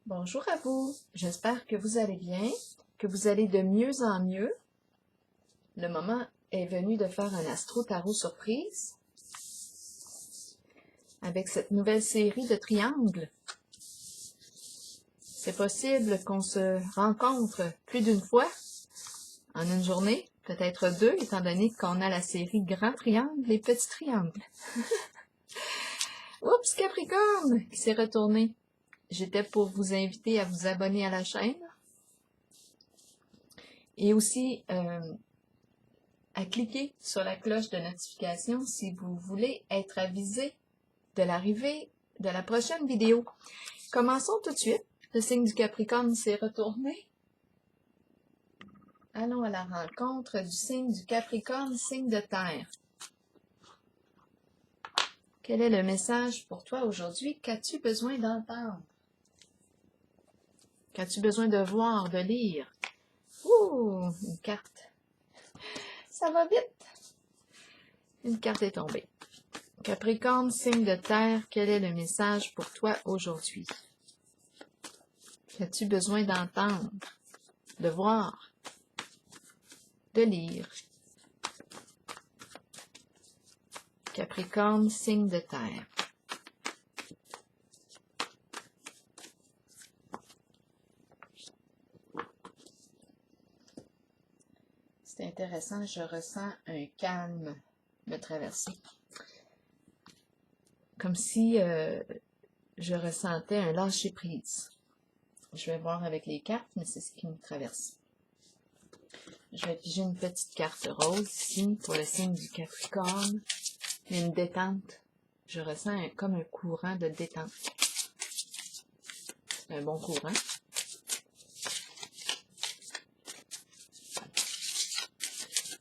Bonjour à vous, j'espère que vous allez bien, que vous allez de mieux en mieux. Le moment est venu de faire un astro tarot surprise avec cette nouvelle série de triangles. C'est possible qu'on se rencontre plus d'une fois en une journée, peut-être deux, étant donné qu'on a la série Grand Triangle et Petit Triangle. Oups, Capricorne qui s'est retourné. J'étais pour vous inviter à vous abonner à la chaîne et aussi à cliquer sur la cloche de notification si vous voulez être avisé de l'arrivée de la prochaine vidéo. Commençons tout de suite. Le signe du Capricorne s'est retourné. Allons à la rencontre du signe du Capricorne, signe de terre. Quel est le message pour toi aujourd'hui? Qu'as-tu besoin d'entendre? Qu'as-tu besoin de voir, de lire? Ouh, une carte. Ça va vite. Une carte est tombée. Capricorne, signe de terre, quel est le message pour toi aujourd'hui? Qu'as-tu besoin d'entendre, de voir, de lire? Capricorne, signe de terre. C'est intéressant, je ressens un calme me traverser. Comme si je ressentais un lâcher-prise. Je vais voir avec les cartes, mais c'est ce qui me traverse. Je vais piger une petite carte rose ici pour le signe du Capricorne. Il y a une détente. Je ressens comme un courant de détente. C'est un bon courant.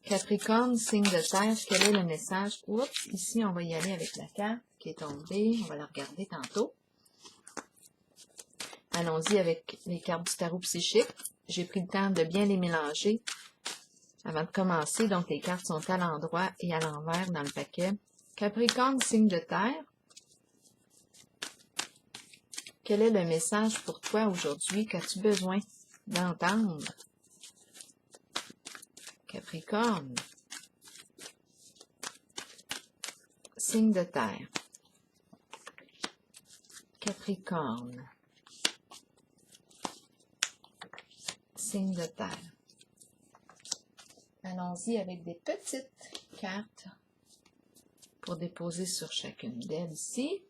Capricorne, signe de terre, quel est le message? Oups, ici on va y aller avec la carte qui est tombée. On va la regarder tantôt. Allons-y avec les cartes du tarot psychique. J'ai pris le temps de bien les mélanger avant de commencer. Donc, les cartes sont à l'endroit et à l'envers dans le paquet. Capricorne, signe de terre. Quel est le message pour toi aujourd'hui? Qu'as-tu besoin d'entendre? Capricorne. Signe de terre. Capricorne. Signe de terre. Allons-y avec des petites cartes pour déposer sur chacune d'elles ici.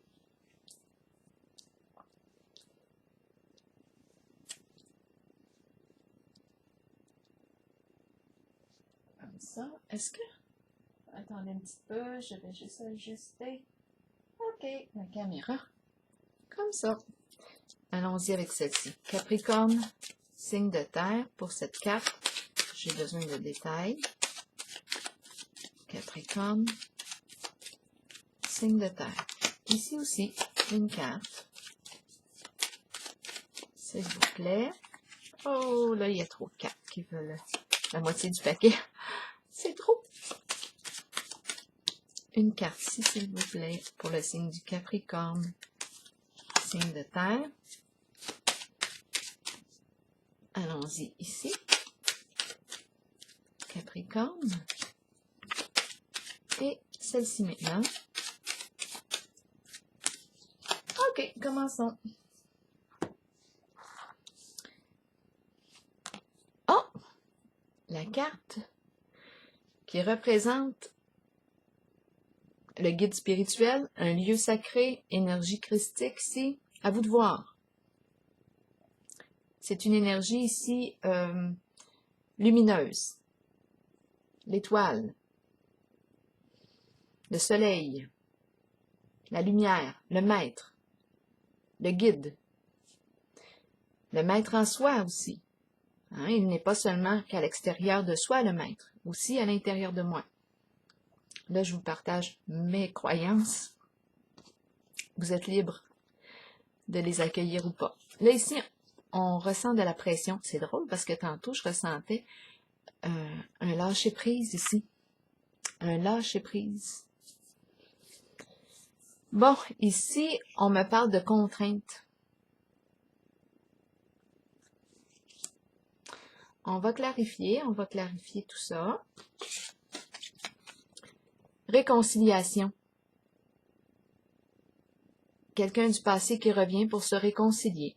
Comme ça. Est-ce que... Attendez un petit peu, je vais juste ajuster. OK, la caméra. Comme ça. Allons-y avec celle-ci. Capricorne, signe de terre. Pour cette carte, j'ai besoin de détails. Capricorne, signe de terre. Ici aussi, une carte. S'il vous plaît. Oh, là, il y a trop de cartes qui veulent la moitié du paquet. C'est trop. Une carte ici, s'il vous plaît, pour le signe du Capricorne. Signe de terre. Allons-y ici. Capricorne. Et celle-ci maintenant. OK, commençons. Oh! La carte qui représente le guide spirituel, un lieu sacré, énergie christique ici. À vous de voir. C'est une énergie ici lumineuse. L'étoile, le soleil, la lumière, le maître, le guide, le maître en soi aussi. Hein, il n'est pas seulement qu'à l'extérieur de soi, le maître, aussi à l'intérieur de moi. Là, je vous partage mes croyances. Vous êtes libre de les accueillir ou pas. Là, ici, on ressent de la pression. C'est drôle parce que tantôt, je ressentais un lâcher-prise ici. Un lâcher-prise. Bon, ici, on me parle de contraintes. on va clarifier tout ça. Réconciliation. Quelqu'un du passé qui revient pour se réconcilier.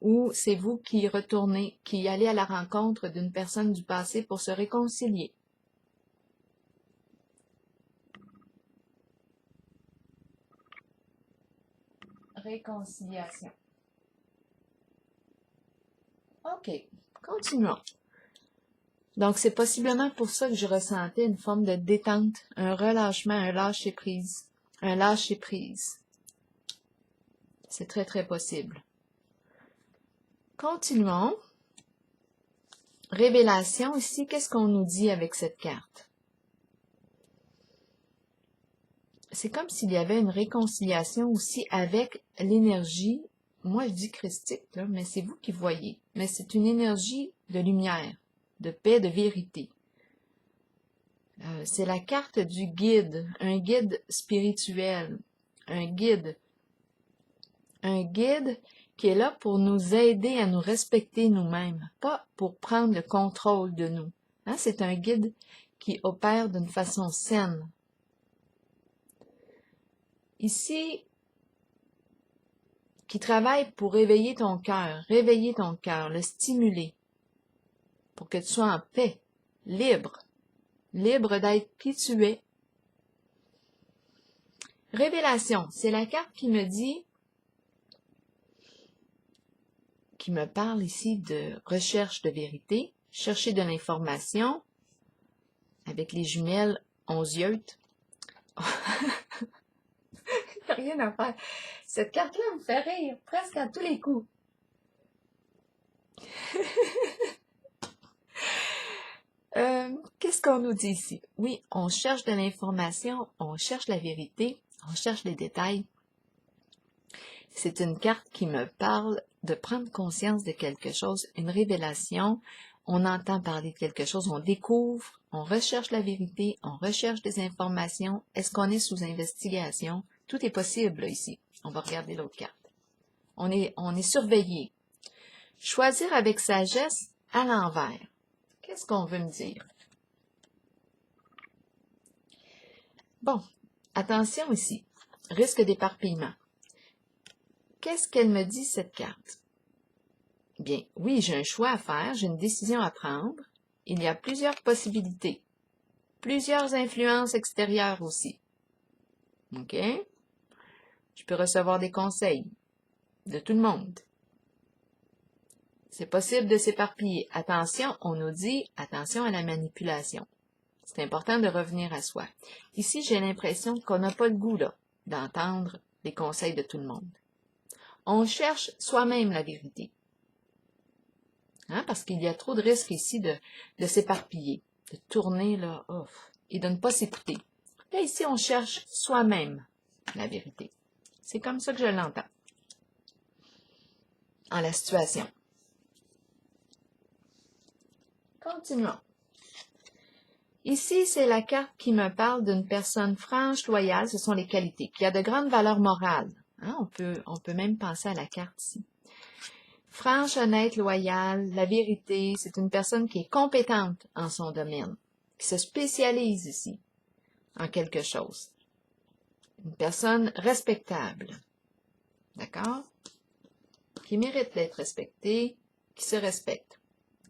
Ou c'est vous qui retournez, qui allez à la rencontre d'une personne du passé pour se réconcilier. Réconciliation. OK, continuons. Donc, c'est possiblement pour ça que je ressentais une forme de détente, un relâchement, un lâcher-prise. Un lâcher-prise. C'est très, très possible. Continuons. Révélation, ici, qu'est-ce qu'on nous dit avec cette carte? C'est comme s'il y avait une réconciliation aussi avec l'énergie, moi je dis christique, là, mais c'est vous qui voyez, mais c'est une énergie de lumière, de paix, de vérité. C'est la carte du guide, un guide spirituel, un guide qui est là pour nous aider à nous respecter nous-mêmes, pas pour prendre le contrôle de nous. Hein, c'est un guide qui opère d'une façon saine. Ici, qui travaille pour réveiller ton cœur, le stimuler, pour que tu sois en paix, libre d'être qui tu es. Révélation, c'est la carte qui me dit, qui me parle ici de recherche de vérité, chercher de l'information, avec les jumelles 11 yeux. Rien à faire. Cette carte-là me fait rire presque à tous les coups. Qu'est-ce qu'on nous dit ici? Oui, on cherche de l'information, on cherche la vérité, on cherche les détails. C'est une carte qui me parle de prendre conscience de quelque chose, une révélation. On entend parler de quelque chose, on découvre, on recherche la vérité, on recherche des informations. Est-ce qu'on est sous investigation? Tout est possible là, ici. On va regarder l'autre carte. On est surveillé. Choisir avec sagesse à l'envers. Qu'est-ce qu'on veut me dire? Bon, attention ici. Risque d'éparpillement. Qu'est-ce qu'elle me dit, cette carte? Bien, oui, j'ai un choix à faire, j'ai une décision à prendre. Il y a plusieurs possibilités. Plusieurs influences extérieures aussi. OK? Je peux recevoir des conseils de tout le monde. C'est possible de s'éparpiller. Attention, on nous dit, attention à la manipulation. C'est important de revenir à soi. Ici, j'ai l'impression qu'on n'a pas le goût, là, d'entendre les conseils de tout le monde. On cherche soi-même la vérité. Hein, parce qu'il y a trop de risques ici de s'éparpiller, de tourner, là, ouf, et de ne pas s'écouter. Là, ici, on cherche soi-même la vérité. C'est comme ça que je l'entends. En la situation. Continuons. Ici, c'est la carte qui me parle d'une personne franche, loyale, ce sont les qualités, qui a de grandes valeurs morales. Hein, on peut même penser à la carte ici. Franche, honnête, loyale, la vérité, c'est une personne qui est compétente en son domaine, qui se spécialise ici en quelque chose. Une personne respectable, d'accord? Qui mérite d'être respectée, qui se respecte.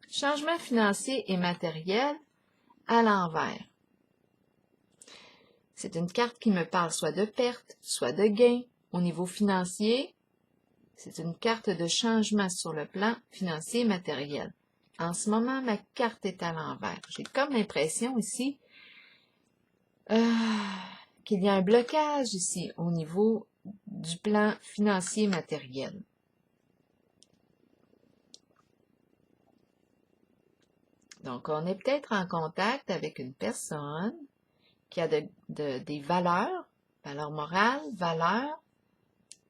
Changement financier et matériel à l'envers. C'est une carte qui me parle soit de perte, soit de gain au niveau financier. C'est une carte de changement sur le plan financier et matériel. En ce moment, ma carte est à l'envers. J'ai comme l'impression ici qu'il y a un blocage ici au niveau du plan financier et matériel. Donc, on est peut-être en contact avec une personne qui a des valeurs morales,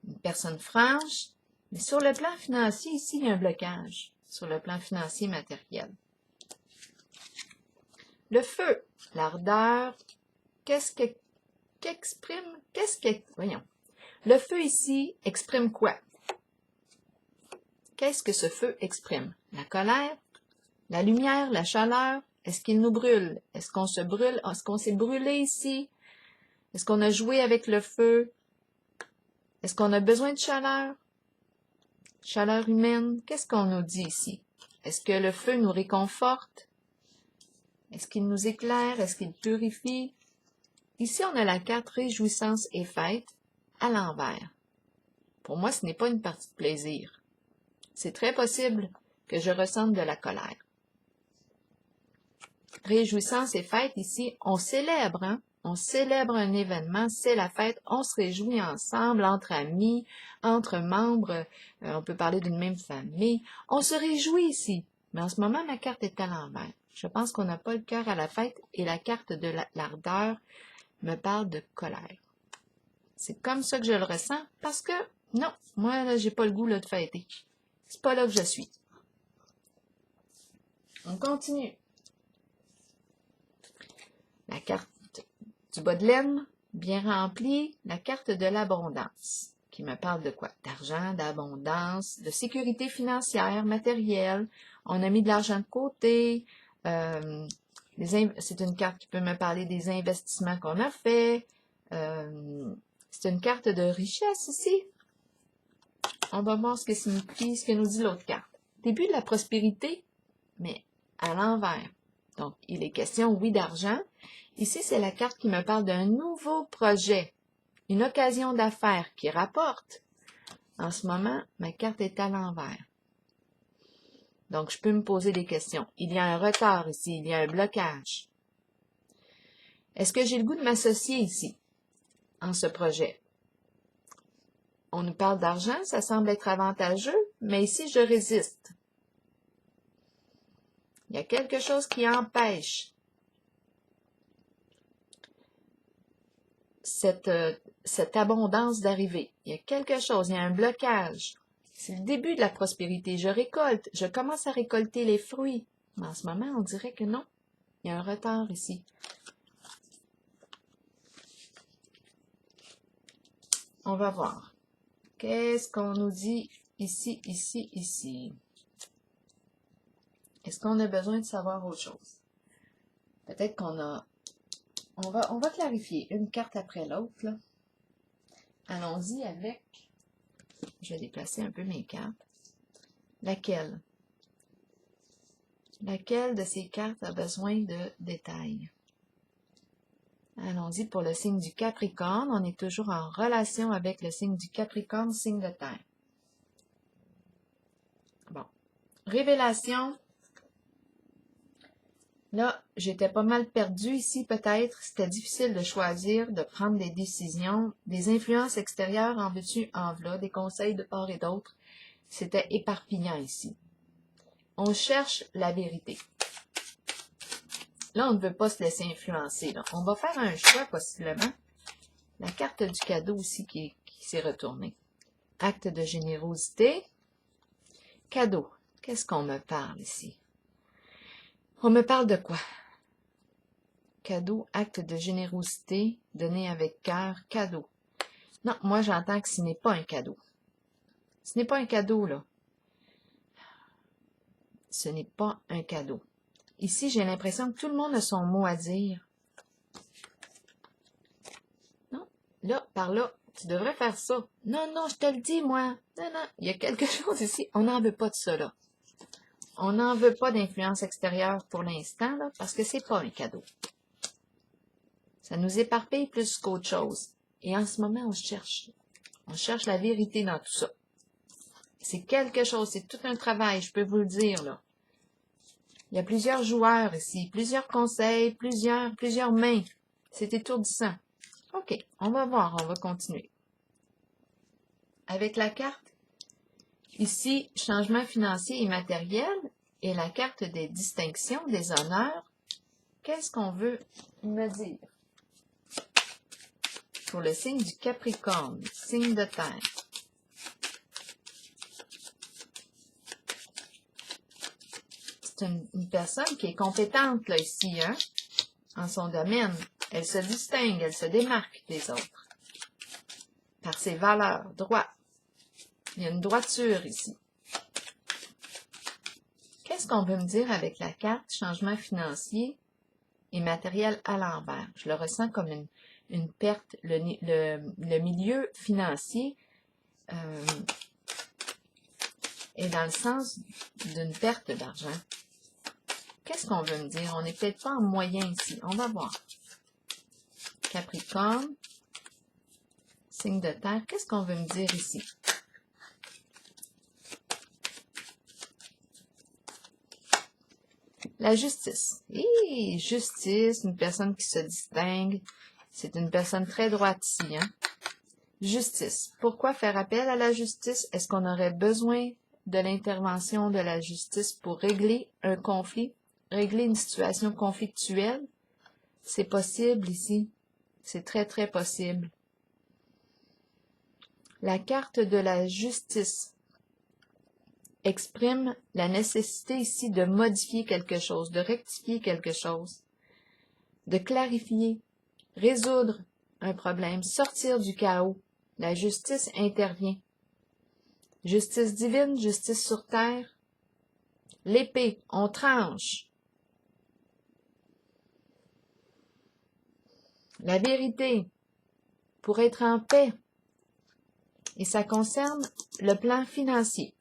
une personne franche, mais sur le plan financier, ici, il y a un blocage, sur le plan financier matériel. Le feu, l'ardeur, voyons. Le feu ici exprime quoi? Qu'est-ce que ce feu exprime? La colère, La lumière, la chaleur, est-ce qu'il nous brûle? Est-ce qu'on se brûle? Est-ce qu'on s'est brûlé ici? Est-ce qu'on a joué avec le feu? Est-ce qu'on a besoin de chaleur? Chaleur humaine? Qu'est-ce qu'on nous dit ici? Est-ce que le feu nous réconforte? Est-ce qu'il nous éclaire? Est-ce qu'il purifie? Ici, on a la carte réjouissance et fête à l'envers. Pour moi, ce n'est pas une partie de plaisir. C'est très possible que je ressente de la colère. Réjouissance et fête, ici, on célèbre, hein? On célèbre un événement, c'est la fête, on se réjouit ensemble, entre amis, entre membres, on peut parler d'une même famille. On se réjouit ici, mais en ce moment, ma carte est à l'envers. Je pense qu'on n'a pas le cœur à la fête et la carte de l'ardeur me parle de colère. C'est comme ça que je le ressens parce que, non, moi, là, j'ai pas le goût là, de fêter. C'est pas là que je suis. On continue. La carte du bas de laine, bien remplie, la carte de l'abondance, qui me parle de quoi? D'argent, d'abondance, de sécurité financière, matérielle. On a mis de l'argent de côté. C'est une carte qui peut me parler des investissements qu'on a faits. C'est une carte de richesse ici. On va voir ce que signifie, ce que nous dit l'autre carte. Début de la prospérité, mais à l'envers. Donc, il est question, oui, d'argent. Ici, c'est la carte qui me parle d'un nouveau projet, une occasion d'affaires qui rapporte. En ce moment, ma carte est à l'envers. Donc, je peux me poser des questions. Il y a un retard ici, il y a un blocage. Est-ce que j'ai le goût de m'associer ici, en ce projet? On nous parle d'argent, ça semble être avantageux, mais ici, je résiste. Il y a quelque chose qui empêche cette abondance d'arriver. Il y a quelque chose, il y a un blocage. C'est le début de la prospérité. Je récolte, je commence à récolter les fruits. Mais en ce moment, on dirait que non. Il y a un retard ici. On va voir. Qu'est-ce qu'on nous dit ici, ici, ici? Est-ce qu'on a besoin de savoir autre chose? Peut-être qu'on a... On va clarifier une carte après l'autre, là. Allons-y avec... Je vais déplacer un peu mes cartes. Laquelle? Laquelle de ces cartes a besoin de détails? Allons-y pour le signe du Capricorne. On est toujours en relation avec le signe du Capricorne, signe de terre. Bon. Révélation. Là, j'étais pas mal perdue ici peut-être. C'était difficile de choisir, de prendre des décisions. Des influences extérieures en veux-tu, en v'là, des conseils de part et d'autre. C'était éparpillant ici. On cherche la vérité. Là, on ne veut pas se laisser influencer. Là. On va faire un choix possiblement. La carte du cadeau aussi qui s'est retournée. Acte de générosité. Cadeau. Qu'est-ce qu'on me parle ici? On me parle de quoi? Cadeau, acte de générosité, donné avec cœur, cadeau. Non, moi j'entends que ce n'est pas un cadeau. Ce n'est pas un cadeau, là. Ce n'est pas un cadeau. Ici, j'ai l'impression que tout le monde a son mot à dire. Non, là, par là, tu devrais faire ça. Non, non, je te le dis, moi. Non, non, il y a quelque chose ici. On n'en veut pas de ça, là. On n'en veut pas d'influence extérieure pour l'instant, là, parce que c'est pas un cadeau. Ça nous éparpille plus qu'autre chose. Et en ce moment, on cherche la vérité dans tout ça. C'est quelque chose, c'est tout un travail, je peux vous le dire, là. Il y a plusieurs joueurs ici, plusieurs conseils, plusieurs mains. C'est étourdissant. OK, on va voir, on va continuer. Avec la carte, ici, changement financier et matériel, et la carte des distinctions, des honneurs, qu'est-ce qu'on veut me dire? Pour le signe du Capricorne, signe de terre. C'est une personne qui est compétente, là, ici, hein, en son domaine. Elle se distingue, elle se démarque des autres. Par ses valeurs, droit. Il y a une droiture ici. Qu'est-ce qu'on veut me dire avec la carte changement financier et matériel à l'envers? Je le ressens comme une perte. Le milieu financier est dans le sens d'une perte d'argent. Qu'est-ce qu'on veut me dire? On n'est peut-être pas en moyen ici. On va voir. Capricorne, signe de terre. Qu'est-ce qu'on veut me dire ici? La justice. Et justice, une personne qui se distingue. C'est une personne très droite ici, hein? Justice. Pourquoi faire appel à la justice? Est-ce qu'on aurait besoin de l'intervention de la justice pour régler un conflit, régler une situation conflictuelle? C'est possible ici. C'est très, très possible. La carte de la justice exprime la nécessité ici de modifier quelque chose, de rectifier quelque chose, de clarifier, résoudre un problème, sortir du chaos. La justice intervient. Justice divine, justice sur terre. L'épée, on tranche. La vérité, pour être en paix. Et ça concerne le plan financier.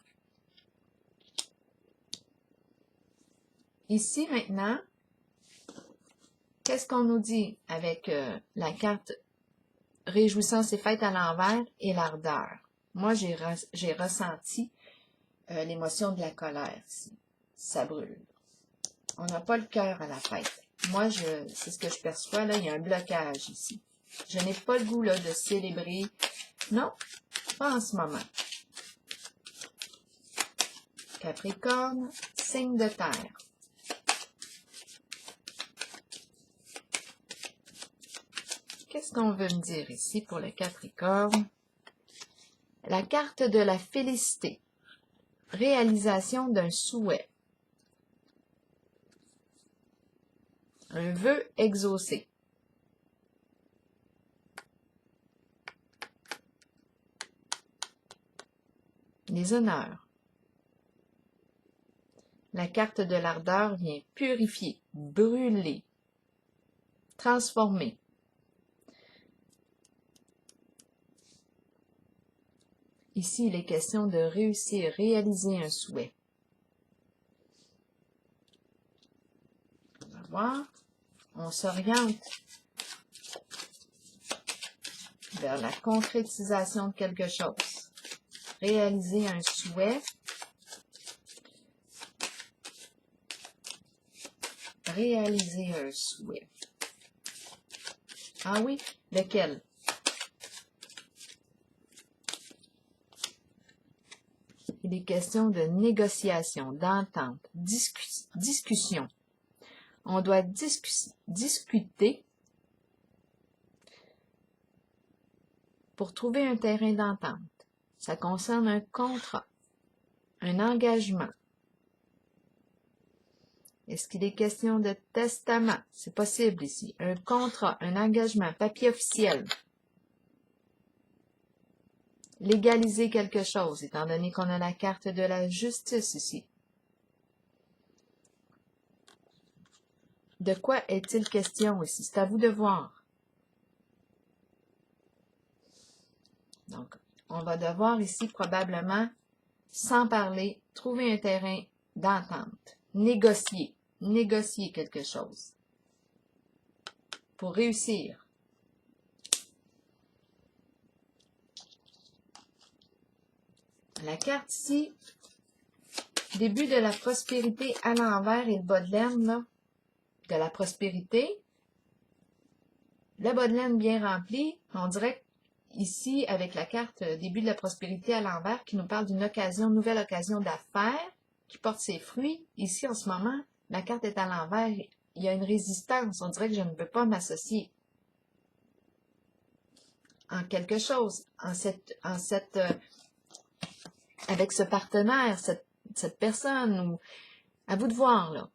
Ici, maintenant, qu'est-ce qu'on nous dit avec la carte réjouissance et fête à l'envers et l'ardeur? Moi, j'ai ressenti l'émotion de la colère ici. Ça brûle. On n'a pas le cœur à la fête. Moi, c'est ce que je perçois, là, il y a un blocage ici. Je n'ai pas le goût, là, de célébrer. Non, pas en ce moment. Capricorne, signe de terre. Qu'est-ce qu'on veut me dire ici pour le Capricorne? La carte de la félicité. Réalisation d'un souhait. Un vœu exaucé. Les honneurs. La carte de l'ardeur vient purifier, brûler, transformer. Ici, il est question de réussir, réaliser un souhait. On va voir. On s'oriente vers la concrétisation de quelque chose. Réaliser un souhait. Réaliser un souhait. Ah oui, lequel? Il est question de négociation, d'entente, discussion. On doit discuter pour trouver un terrain d'entente. Ça concerne un contrat, un engagement. Est-ce qu'il est question de testament? C'est possible ici. Un contrat, un engagement, papier officiel. Légaliser quelque chose, étant donné qu'on a la carte de la justice ici. De quoi est-il question ici? C'est à vous de voir. Donc, on va devoir ici probablement, sans parler, trouver un terrain d'entente. Négocier quelque chose pour réussir. La carte ici, début de la prospérité à l'envers et le bas de laine, là, de la prospérité. Le bas de laine bien rempli, on dirait ici, avec la carte début de la prospérité à l'envers, qui nous parle d'une occasion, nouvelle occasion d'affaires, qui porte ses fruits. Ici, en ce moment, la carte est à l'envers. Il y a une résistance. On dirait que je ne veux pas m'associer en quelque chose, avec ce partenaire, cette personne, ou à vous de voir, là.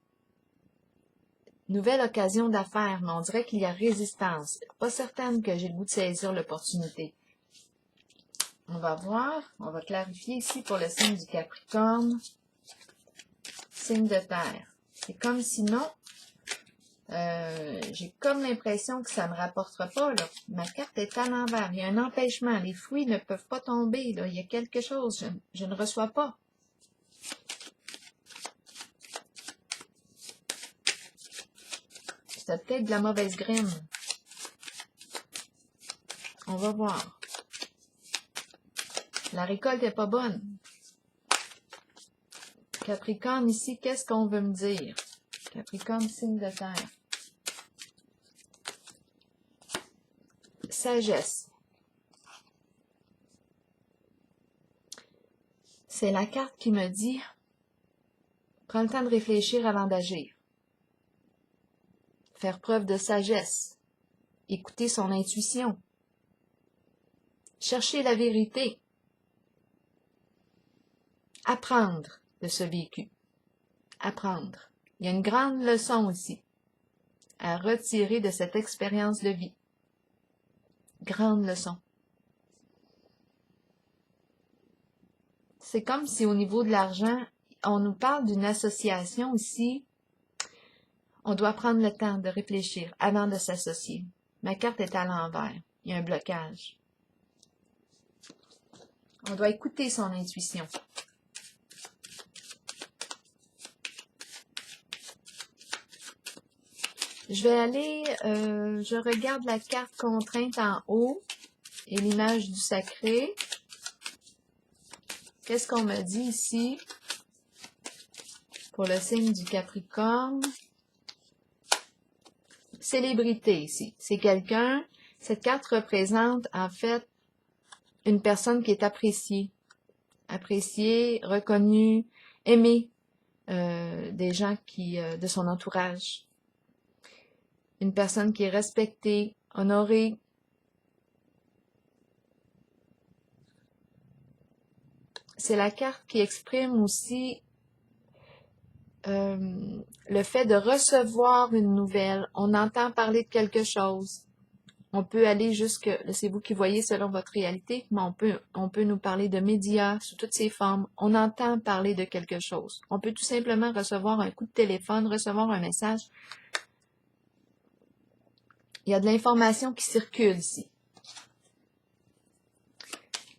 Nouvelle occasion d'affaires, mais on dirait qu'il y a résistance. Pas certaine que j'ai le goût de saisir l'opportunité. On va voir, on va clarifier ici pour le signe du Capricorne. signe de terre. C'est comme sinon, j'ai comme l'impression que ça ne me rapportera pas, là. Ma carte est à l'envers. Il y a un empêchement. Les fruits ne peuvent pas tomber, là. Il y a quelque chose. Je ne reçois pas. C'est peut-être de la mauvaise graine. On va voir. La récolte n'est pas bonne. Capricorne, ici, qu'est-ce qu'on veut me dire? Capricorne, signe de terre. Sagesse. C'est la carte qui me dit, prends le temps de réfléchir avant d'agir. Faire preuve de sagesse. Écouter son intuition. Chercher la vérité. Apprendre de ce vécu. Apprendre. Il y a une grande leçon aussi à retirer de cette expérience de vie. Grande leçon. C'est comme si au niveau de l'argent, on nous parle d'une association ici. On doit prendre le temps de réfléchir avant de s'associer. Ma carte est à l'envers. Il y a un blocage. On doit écouter son intuition. Je vais aller, je regarde la carte contrainte en haut et l'image du sacré. Qu'est-ce qu'on me dit ici pour le signe du Capricorne? Célébrité ici. C'est quelqu'un, cette carte représente en fait une personne qui est appréciée. Appréciée, reconnue, aimée des gens qui, de son entourage. Une personne qui est respectée, honorée. C'est la carte qui exprime aussi le fait de recevoir une nouvelle. On entend parler de quelque chose. On peut aller jusque, c'est vous qui voyez selon votre réalité, mais on peut nous parler de médias sous toutes ses formes. On entend parler de quelque chose. On peut tout simplement recevoir un coup de téléphone, recevoir un message. Il y a de l'information qui circule ici.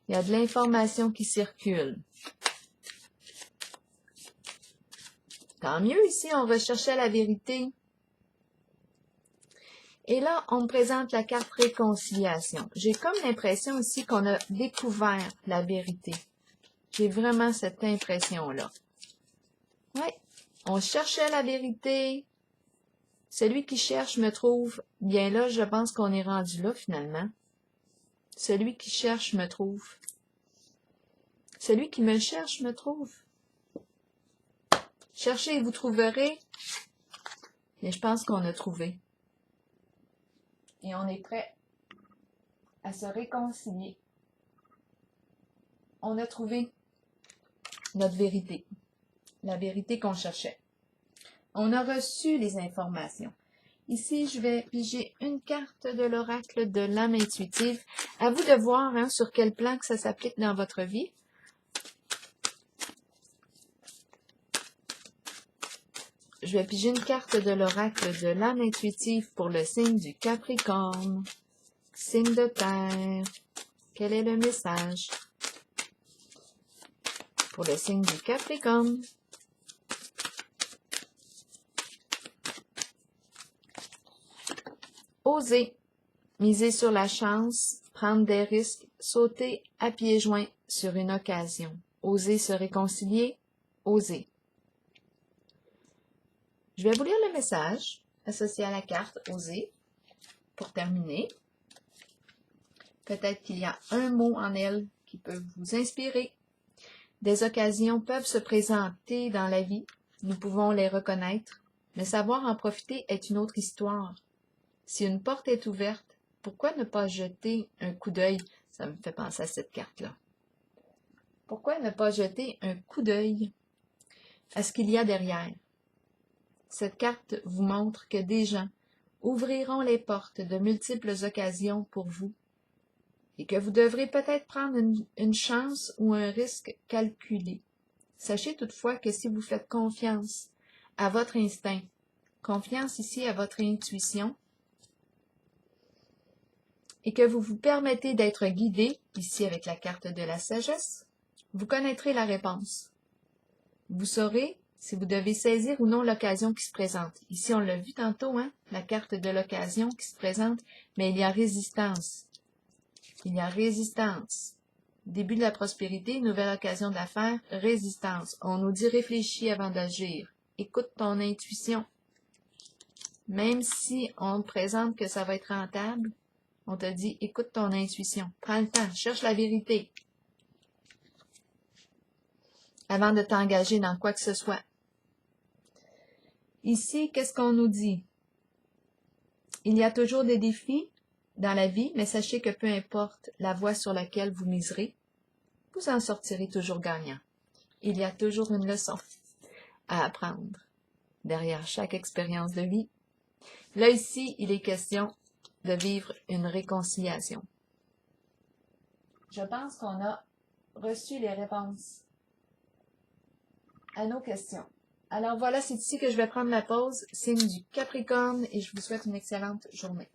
Il y a de l'information qui circule. Tant mieux ici, on recherchait la vérité. Et là, on me présente la carte réconciliation. J'ai comme l'impression ici qu'on a découvert la vérité. J'ai vraiment cette impression-là. Oui, on cherchait la vérité. Celui qui cherche me trouve. Bien là, je pense qu'on est rendu là finalement. Celui qui cherche me trouve. Celui qui me cherche me trouve. Cherchez et vous trouverez. Et je pense qu'on a trouvé. Et on est prêt à se réconcilier. On a trouvé notre vérité. La vérité qu'on cherchait. On a reçu les informations. Ici, je vais piger une carte de l'oracle de l'âme intuitive. À vous de voir sur quel plan que ça s'applique dans votre vie. Je vais piger une carte de l'oracle de l'âme intuitive pour le signe du Capricorne. Signe de terre. Quel est le message pour le signe du Capricorne? Oser, miser sur la chance, prendre des risques, sauter à pieds joints sur une occasion. Oser se réconcilier, oser. Je vais vous lire le message associé à la carte oser pour terminer. Peut-être qu'il y a un mot en elle qui peut vous inspirer. Des occasions peuvent se présenter dans la vie. Nous pouvons les reconnaître, mais savoir en profiter est une autre histoire. Si une porte est ouverte, pourquoi ne pas jeter un coup d'œil? Ça me fait penser à cette carte-là. Pourquoi ne pas jeter un coup d'œil à ce qu'il y a derrière? Cette carte vous montre que des gens ouvriront les portes de multiples occasions pour vous et que vous devrez peut-être prendre une chance ou un risque calculé. Sachez toutefois que si vous faites confiance à votre instinct, confiance ici à votre intuition, et que vous vous permettez d'être guidé, ici avec la carte de la sagesse, vous connaîtrez la réponse. Vous saurez si vous devez saisir ou non l'occasion qui se présente. Ici, on l'a vu tantôt, hein, la carte de l'occasion qui se présente, mais il y a résistance. Il y a résistance. Début de la prospérité, nouvelle occasion d'affaires, résistance. On nous dit réfléchis avant d'agir. Écoute ton intuition. Même si on te présente que ça va être rentable, on te dit écoute ton intuition. Prends le temps, cherche la vérité avant de t'engager dans quoi que ce soit. Ici, qu'est-ce qu'on nous dit? Il y a toujours des défis dans la vie, mais sachez que peu importe la voie sur laquelle vous miserez, vous en sortirez toujours gagnant. Il y a toujours une leçon à apprendre derrière chaque expérience de vie. Là, ici, il est question de vivre une réconciliation. Je pense qu'on a reçu les réponses à nos questions. Alors voilà, c'est ici que je vais prendre ma pause. Signe du Capricorne et je vous souhaite une excellente journée.